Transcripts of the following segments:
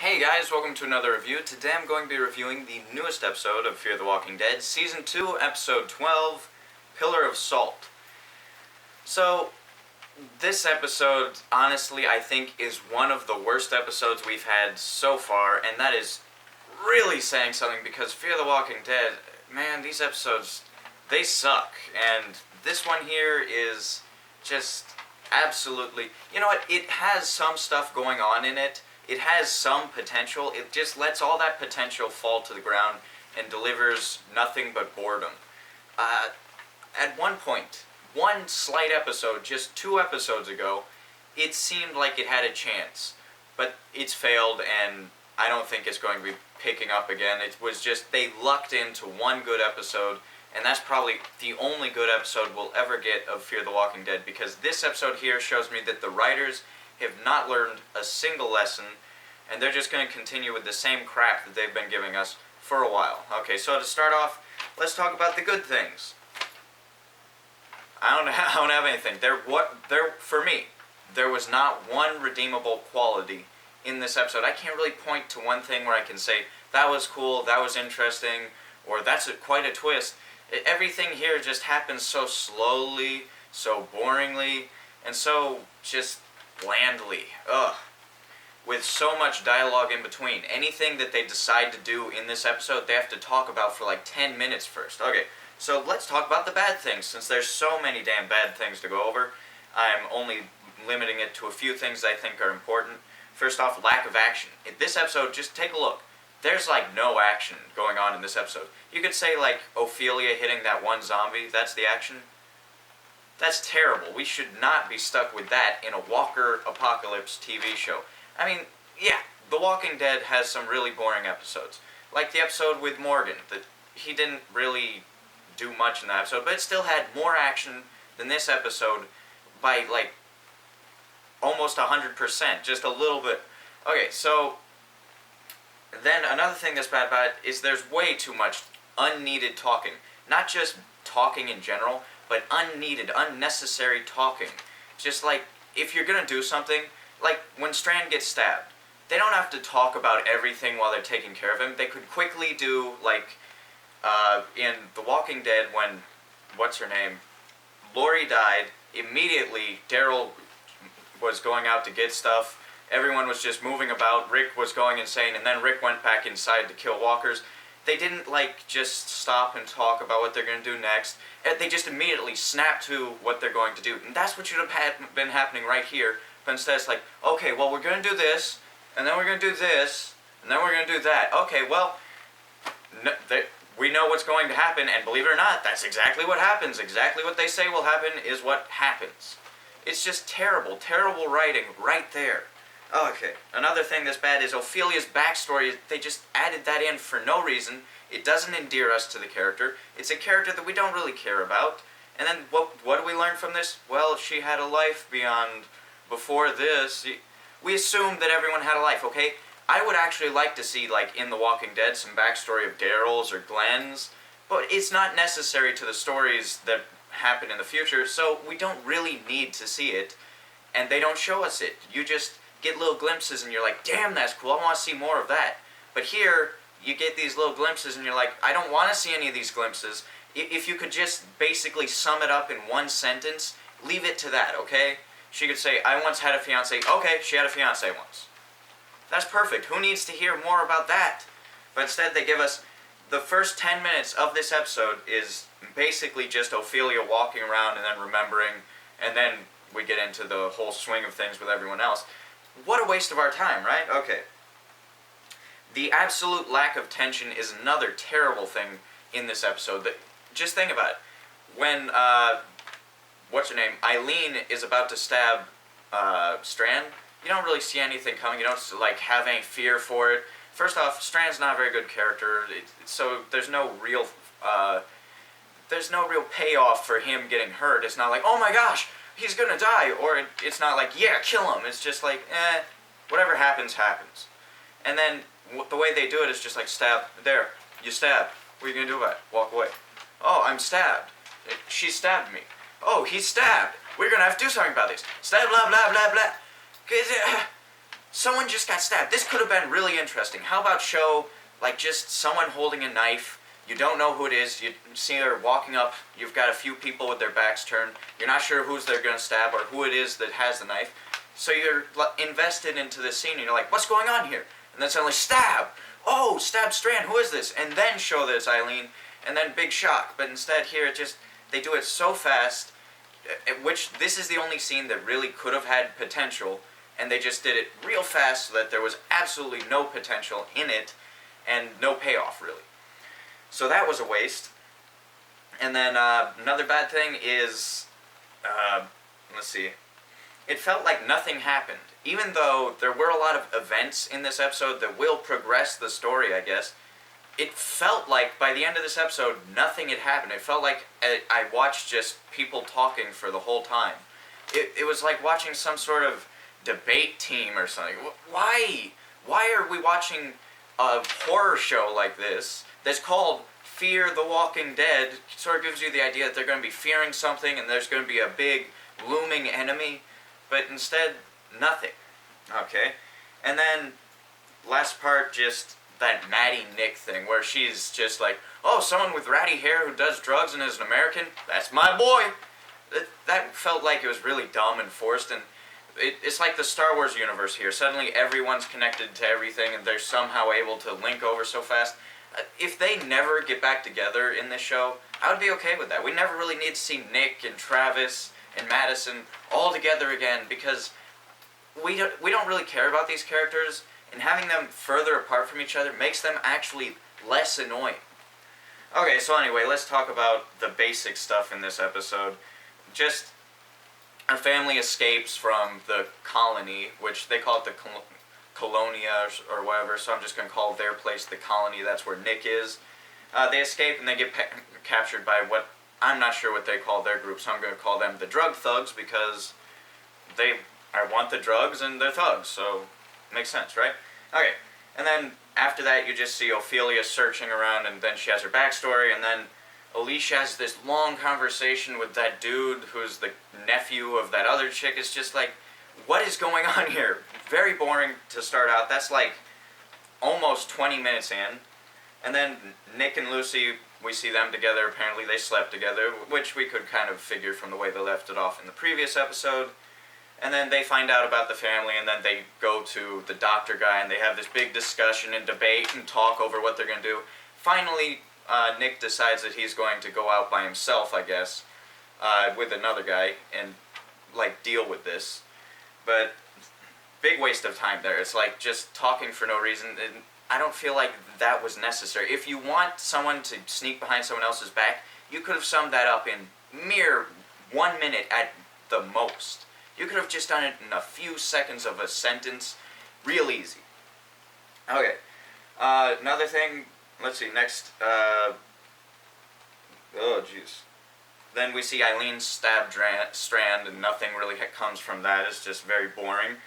Hey guys, welcome to another review. Today I'm going to be reviewing the newest episode of Fear the Walking Dead, Season 2, Episode 12, Pillar of Salt. So, this episode, honestly, I think is one of the worst episodes we've had so far, and that is really saying something because Fear the Walking Dead, man, these episodes, they suck. And this one here is just absolutely... You know what? It has some stuff going on in it. It has some potential. It just lets all that potential fall to the ground and delivers nothing but boredom. At one point, one slight episode, just 2 episodes ago, it seemed like it had a chance. But it's failed, and I don't think it's going to be picking up again. It was just, they lucked into one good episode, and that's probably the only good episode we'll ever get of Fear the Walking Dead, because this episode here shows me that the writers have not learned a single lesson, and they're just going to continue with the same crap that they've been giving us for a while. Okay, so to start off, let's talk about the good things. I don't have anything. For me, there was not one redeemable quality in this episode. I can't really point to one thing where I can say, that was cool, that was interesting, or that's quite a twist. Everything here just happens so slowly, so boringly, and so just blandly. Ugh. With so much dialogue in between. Anything that they decide to do in this episode, they have to talk about for like 10 minutes first. Okay, so let's talk about the bad things, since there's so many damn bad things to go over. I'm only limiting it to a few things I think are important. First off, lack of action. In this episode, just take a look. There's like no action going on in this episode. You could say like Ophelia hitting that one zombie, that's the action. That's terrible. We should not be stuck with that in a Walker Apocalypse TV show. I mean, yeah, The Walking Dead has some really boring episodes. Like the episode with Morgan, that he didn't really do much in that episode, but it still had more action than this episode by like almost 100%, just a little bit. Okay, so then another thing that's bad about it is there's way too much unneeded talking. Not just talking in general, but unneeded, unnecessary talking. Just like, if you're gonna do something, like when Strand gets stabbed, they don't have to talk about everything while they're taking care of him. They could quickly do, like, in The Walking Dead when, what's her name, Lori died, immediately Daryl was going out to get stuff, everyone was just moving about, Rick was going insane, and then Rick went back inside to kill walkers. They didn't, like, just stop and talk about what they're going to do next. They just immediately snap to what they're going to do. And that's what should have been happening right here. But instead it's like, okay, well, we're going to do this, and then we're going to do this, and then we're going to do that. Okay, well, we know what's going to happen, and believe it or not, that's exactly what happens. Exactly what they say will happen is what happens. It's just terrible, terrible writing right there. Okay, another thing that's bad is Ophelia's backstory. They just added that in for no reason. It doesn't endear us to the character. It's a character that we don't really care about. And then what do we learn from this? Well, she had a life before this. We assumed that everyone had a life, okay? I would actually like to see, like, in The Walking Dead, some backstory of Daryl's or Glenn's, but it's not necessary to the stories that happen in the future, so we don't really need to see it, and they don't show us it. You just get little glimpses and you're like, damn, that's cool, I want to see more of that. But here, you get these little glimpses and you're like, I don't want to see any of these glimpses. If you could just basically sum it up in one sentence, leave it to that, okay? She could say, I once had a fiance. Okay, she had a fiance once. That's perfect. Who needs to hear more about that? But instead they give us the first 10 minutes of this episode is basically just Ophelia walking around and then remembering, and then we get into the whole swing of things with everyone else. What a waste of our time, right? Okay. The absolute lack of tension is another terrible thing in this episode. Just think about it. When, what's her name, Eileen is about to stab Strand, you don't really see anything coming. You don't, like, have any fear for it. First off, Strand's not a very good character, so there's no real payoff for him getting hurt. It's not like, oh my gosh, he's gonna die, or it's not like, yeah, kill him. It's just like, whatever happens, happens. And then the way they do it is just like, stab, there, you stabbed. What are you gonna do about it? Walk away. Oh, I'm stabbed. She stabbed me. Oh, he's stabbed. We're gonna have to do something about this. Stab, blah, blah, blah, blah. someone just got stabbed. This could have been really interesting. How about show, like, just someone holding a knife. You don't know who it is. You see her walking up. You've got a few people with their backs turned. You're not sure who's they're going to stab or who it is that has the knife. So you're invested into this scene, and you're like, what's going on here? And then suddenly, stab! Oh, stab Strand, who is this? And then show that it's Eileen, and then big shock. But instead here, they do it so fast, which this is the only scene that really could have had potential, and they just did it real fast so that there was absolutely no potential in it, and no payoff, really. So that was a waste. And then another bad thing is, let's see, it felt like nothing happened. Even though there were a lot of events in this episode that will progress the story, I guess, it felt like by the end of this episode, nothing had happened. It felt like I watched just people talking for the whole time. It was like watching some sort of debate team or something. Why? Why are we watching a horror show like this that's called Fear the Walking Dead? It sort of gives you the idea that they're going to be fearing something and there's going to be a big looming enemy, but instead, nothing. Okay? And then, last part, just that Maddie Nick thing, where she's just like, oh, someone with ratty hair who does drugs and is an American? That's my boy! That felt like it was really dumb and forced, and it's like the Star Wars universe here. Suddenly everyone's connected to everything, and they're somehow able to link over so fast. If they never get back together in this show, I would be okay with that. We never really need to see Nick and Travis and Madison all together again, because we don't really care about these characters, and having them further apart from each other makes them actually less annoying. Okay, so anyway, let's talk about the basic stuff in this episode. Just a family escapes from the colony, which they call it the Colonia or whatever, so I'm just going to call their place the colony. That's where Nick is. They escape and they get captured by what, I'm not sure what they call their group, so I'm going to call them the drug thugs, because I want the drugs and they're thugs, so it makes sense, right? Okay, and then after that you just see Ophelia searching around, and then she has her backstory, and then Alicia has this long conversation with that dude who's the nephew of that other chick. It's just like, what is going on here? Very boring to start out. That's like almost 20 minutes in. And then Nick and Lucy, we see them together. Apparently they slept together, which we could kind of figure from the way they left it off in the previous episode. And then they find out about the family, and then they go to the doctor guy, and they have this big discussion and debate and talk over what they're going to do. Finally, Nick decides that he's going to go out by himself, I guess, with another guy, and, like, deal with this. But big waste of time there. It's like just talking for no reason, and I don't feel like that was necessary. If you want someone to sneak behind someone else's back, you could have summed that up in mere 1 minute at the most. You could have just done it in a few seconds of a sentence. Real easy. Okay. Another thing, let's see, next, oh jeez. Then we see Eileen stab Strand, and nothing really comes from that. It's just very boring.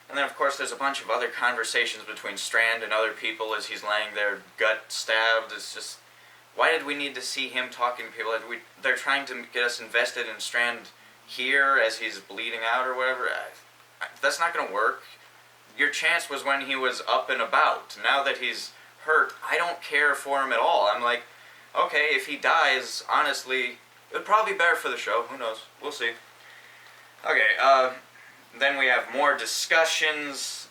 And then, of course, there's a bunch of other conversations between Strand and other people as he's laying there, gut stabbed. It's just, why did we need to see him talking to people? They're trying to get us invested in Strand here as he's bleeding out or whatever. That's not going to work. Your chance was when he was up and about. Now that he's hurt, I don't care for him at all. I'm like, okay, if he dies, honestly, it would probably be better for the show. Who knows? We'll see. Okay, then we have more discussions.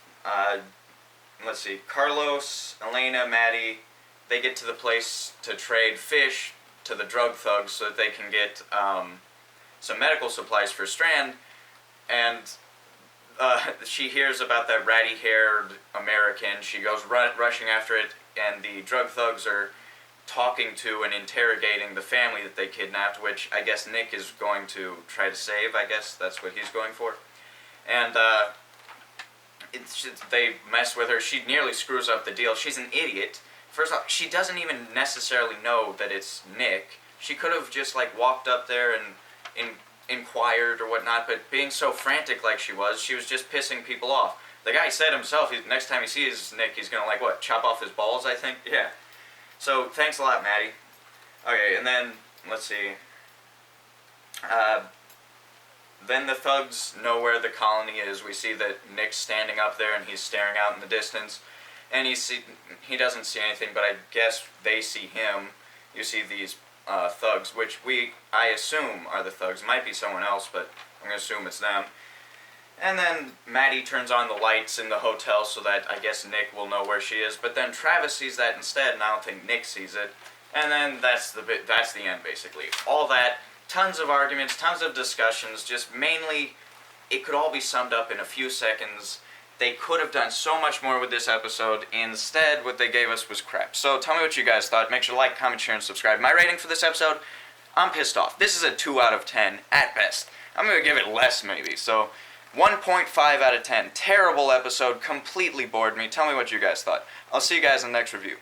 Let's see. Carlos, Elena, Maddie, they get to the place to trade fish to the drug thugs so that they can get some medical supplies for Strand. And she hears about that ratty-haired American. She goes rushing after it, and the drug thugs are talking to and interrogating the family that they kidnapped, which I guess Nick is going to try to save. I guess that's what he's going for. And they mess with her. She nearly screws up the deal. She's an idiot. First off, she doesn't even necessarily know that it's Nick. She could have just like walked up there and inquired or whatnot, but being so frantic like she was just pissing people off. The guy said himself, next time he sees Nick, he's gonna, like, what, chop off his balls, I think? Yeah. So, thanks a lot, then the thugs know where the colony is. We see that Nick's standing up there and he's staring out in the distance. And he doesn't see anything, but I guess they see him. You see these thugs, which I assume are the thugs. Might be someone else, but I'm going to assume it's them. And then Maddie turns on the lights in the hotel so that I guess Nick will know where she is. But then Travis sees that instead, and I don't think Nick sees it. And then that's the end, basically. All that, tons of arguments, tons of discussions, just mainly, it could all be summed up in a few seconds. They could have done so much more with this episode. Instead, what they gave us was crap. So tell me what you guys thought. Make sure to like, comment, share, and subscribe. My rating for this episode, I'm pissed off. This is a 2 out of 10 at best. I'm going to give it less, maybe. So 1.5 out of 10. Terrible episode. Completely bored me. Tell me what you guys thought. I'll see you guys in the next review.